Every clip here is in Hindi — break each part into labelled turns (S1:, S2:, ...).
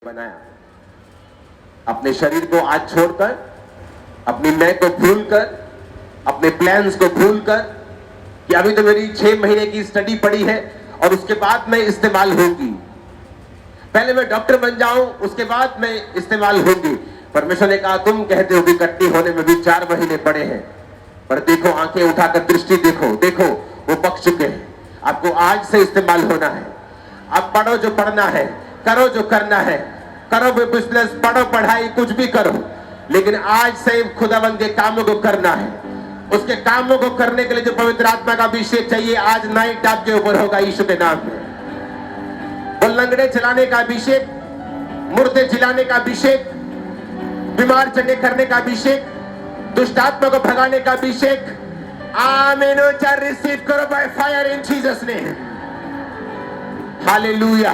S1: बनाया। अपने शरीर को आज छोड़कर, अपनी मैं को भूलकर, अपने प्लान्स को भूलकर कि अभी तो मेरी 6 महीने की स्टडी पड़ी है और उसके बाद मैं इस्तेमाल होंगी, पहले मैं डॉक्टर बन जाऊं उसके बाद मैं इस्तेमाल होंगी। परमेश्वर ने कहा तुम कहते हो कि कटनी होने में भी 4 महीने पड़े हैं, पर देखो आंखें उठाकर दृष्टि देखो, देखो वो पक चुके हैं। आपको आज से इस्तेमाल होना है। आप पढ़ो जो पढ़ना है, करो जो करना है, करो भी बिजनेस, पढ़ो पढ़ाई, कुछ भी करो, लेकिन आज से खुदावंद के कामों को करना है। उसके कामों को करने के लिए जो पवित्र आत्मा का अभिषेक चाहिए, आज नाइट आपके ऊपर होगा यीशु के नाम में। वो लंगड़े चलाने का अभिषेक, मुर्दे जिलाने का अभिषेक, बीमार चंगे करने का अभिषेक, दुष्ट आत्मा को भगाने का अभिषेक, आमीन। रिसीव करो by fire in Jesus name. Hallelujah.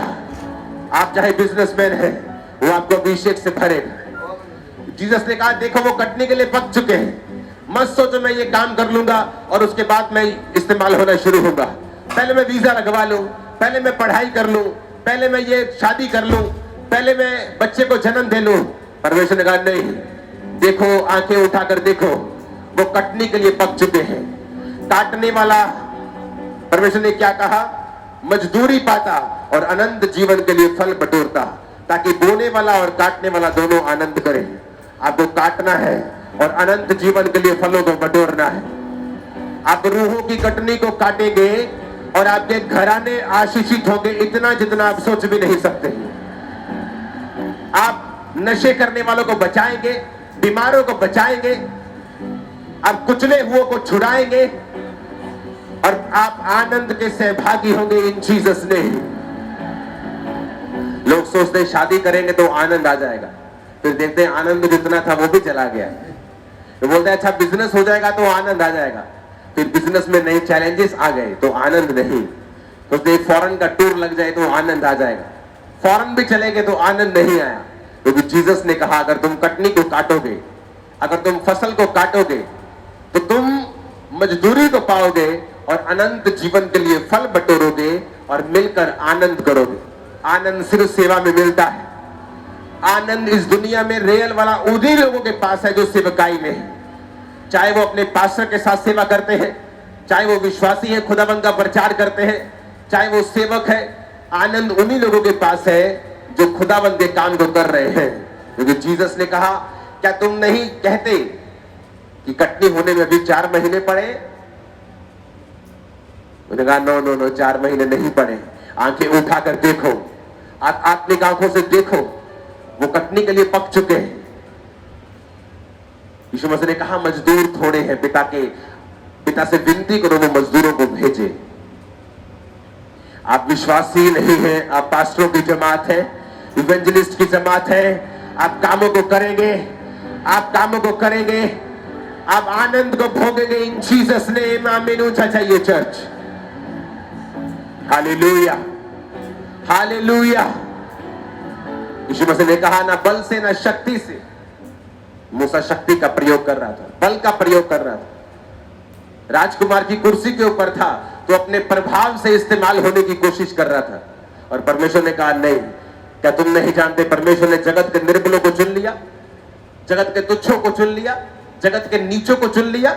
S1: आप चाहे बिजनेसमैन है, वो आपको अभिषेक से भरेगा। जीसस ने कहा देखो वो कटने के लिए पक चुके हैं, मत सोचो मैं ये काम कर लूंगा और उसके बाद मैं इस्तेमाल होना शुरू होगा। पहले मैं वीजा लगवा लूं, पहले मैं पढ़ाई कर लूं, पहले मैं ये शादी कर लूं, पहले मैं बच्चे को जन्म दे लूं। परमेश्वर ने कहा नहीं, देखो आंखें उठाकर देखो, वो कटने के लिए पक चुके हैं। काटने वाला, परमेश्वर ने क्या कहा, मजदूरी पाता और अनंत जीवन के लिए फल बटोरता, ताकि बोने वाला और काटने वाला दोनों आनंद करें। आपको काटना है और अनंत जीवन के लिए फलों को बटोरना है। आप रूहों की कटनी को काटेंगे और आपके घराने आशीषित होंगे, इतना जितना आप सोच भी नहीं सकते। आप नशे करने वालों को बचाएंगे, बीमारों को बचाएंगे, आप कुचले हुओं को छुड़ाएंगे और आप आनंद के सहभागी होंगे इन जीसस नेम। लोग सोचते हैं शादी करेंगे तो आनंद आ जाएगा, फिर देखते हैं आनंद जितना था वो भी चला गया। तो बोलते हैं अच्छा बिजनेस हो जाएगा तो आनंद आ जाएगा, फिर बिजनेस में नए चैलेंजेस आ गए तो आनंद नहीं। तो फॉरेन का टूर लग जाए तो आनंद आ जाएगा, फॉरेन भी चले गए तो आनंद नहीं आया। क्योंकि जीसस ने कहा अगर तुम कटनी को काटोगे, अगर तुम फसल को काटोगे, तो तुम मजदूरी को पाओगे और अनंत जीवन के लिए फल बटोरोगे और मिलकर आनंद करोगे। आनंद सिर्फ सेवा में मिलता है। आनंद इस दुनिया में रियल वाला उन्हीं लोगों के पास है जो सेवकाई में है, चाहे वो अपने पास्टर के साथ सेवा करते हैं, चाहे वो विश्वासी है, खुदाबंद का प्रचार करते हैं, चाहे वो सेवक है। आनंद उन्हीं लोगों के पास है जो खुदाबंद के काम को कर रहे हैं। क्योंकि जीसस ने कहा क्या तुम नहीं कहते कि कटनी होने में भी 4 महीने पड़े? उन्होंने कहा नो नो नो, 4 महीने नहीं पड़े। आंखें उठाकर देखो, आत्मिक आंखों से देखो, वो कटनी के लिए पक चुके हैं। यीशु मसीह ने कहा मजदूर थोड़े हैं, पिता से विनती करो वो मजदूरों को भेजे। आप विश्वासी नहीं हैं, आप पास्टरों की जमात है, इवेंजलिस्ट की जमात है। आप कामों को करेंगे, आप कामों को करेंगे, आप आनंद को भोगेंगे इन जीसस नेम। आमीन। ऊंचा चाहिए church. Hallelujah, hallelujah. Yeshu Masih ने कहा ना बल से ना शक्ति से। मूसा शक्ति का प्रयोग कर रहा था, बल का प्रयोग कर रहा था। राजकुमार की कुर्सी के ऊपर था तो अपने प्रभाव से इस्तेमाल होने की कोशिश कर रहा था। और परमेश्वर ने कहा नहीं, क्या तुम नहीं जानते परमेश्वर ने जगत के निर्बलों को चुन लिया, जगत के तुच्छों को चुन लिया, जगत के नीचों को चुन लिया,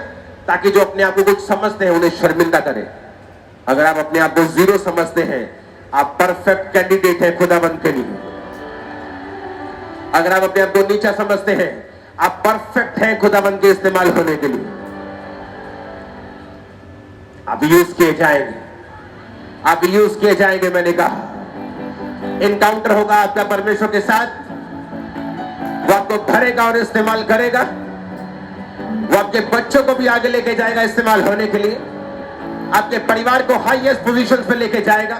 S1: ताकि जो अपने आप को कुछ समझते हैं उन्हें शर्मिंदा करें। अगर आप अपने आप को जीरो समझते हैं, आप परफेक्ट कैंडिडेट हैं खुदाबंद के लिए। अगर आप अपने आप को नीचा समझते हैं, आप परफेक्ट हैं खुदाबंद के इस्तेमाल होने के लिए। आप यूज किए जाएंगे, आप यूज किए जाएंगे। मैंने कहा इनकाउंटर होगा आपका परमेश्वर के साथ, वो आपको भरेगा और इस्तेमाल करेगा। वो आपके बच्चों को भी आगे लेके जाएगा इस्तेमाल होने के लिए, आपके परिवार को हाईएस्ट पोजीशन पे लेके जाएगा।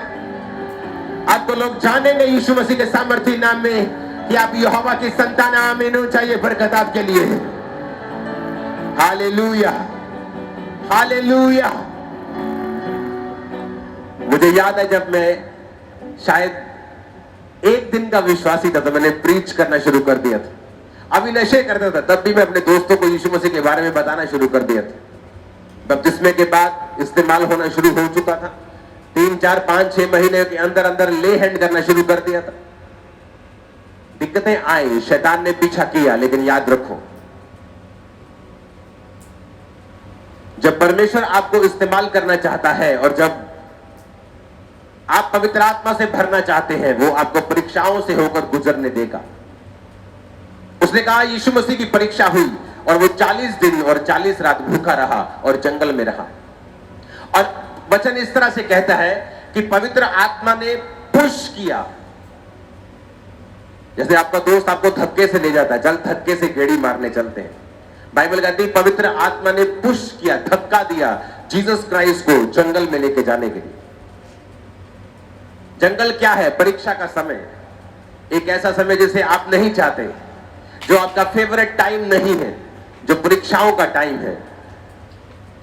S1: आपको लोग जानेंगे यीशु मसीह के सामर्थी नाम में कि आप यहोवा की संतान। आमीन। चाहिए बरकत आपके लिए। Hallelujah, hallelujah. मुझे याद है जब मैं शायद 1 दिन का विश्वासी था तो मैंने प्रीच करना शुरू कर दिया था। अभी नशे करता था, तब भी मैं अपने दोस्तों को यीशु मसीह के बारे में बताना शुरू कर दिया था। बपतिस्मे के बाद इस्तेमाल होना शुरू हो चुका था। 3, 4, 5, 6 महीने के अंदर अंदर ले हैंड करना शुरू कर दिया था। दिक्कतें आई, शैतान ने पीछा किया, लेकिन याद रखो जब परमेश्वर आपको इस्तेमाल करना चाहता है और जब आप पवित्र आत्मा से भरना चाहते हैं, वो आपको परीक्षाओं से होकर गुजरने देगा। उसने कहा यीशु मसीह की परीक्षा हुई और वो 40 दिन और 40 रात भूखा रहा और जंगल में रहा। और वचन इस तरह से कहता है कि पवित्र आत्मा ने पुश किया, जैसे आपका दोस्त आपको धक्के से ले जाता है, चल धक्के से गेड़ी मारने चलते हैं। बाइबल कहती है पवित्र आत्मा ने पुश किया, धक्का दिया जीसस क्राइस्ट को जंगल में लेके जाने के लिए। जंगल क्या है? परीक्षा का समय, एक ऐसा समय जिसे आप नहीं चाहते, जो आपका फेवरेट टाइम नहीं है, जो परीक्षाओं का टाइम है,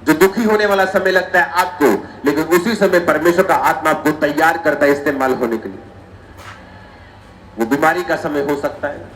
S1: जो दुखी होने वाला समय लगता है आपको, लेकिन उसी समय परमेश्वर का आत्मा आपको तैयार करता है इस्तेमाल होने के लिए। वो बीमारी का समय हो सकता है,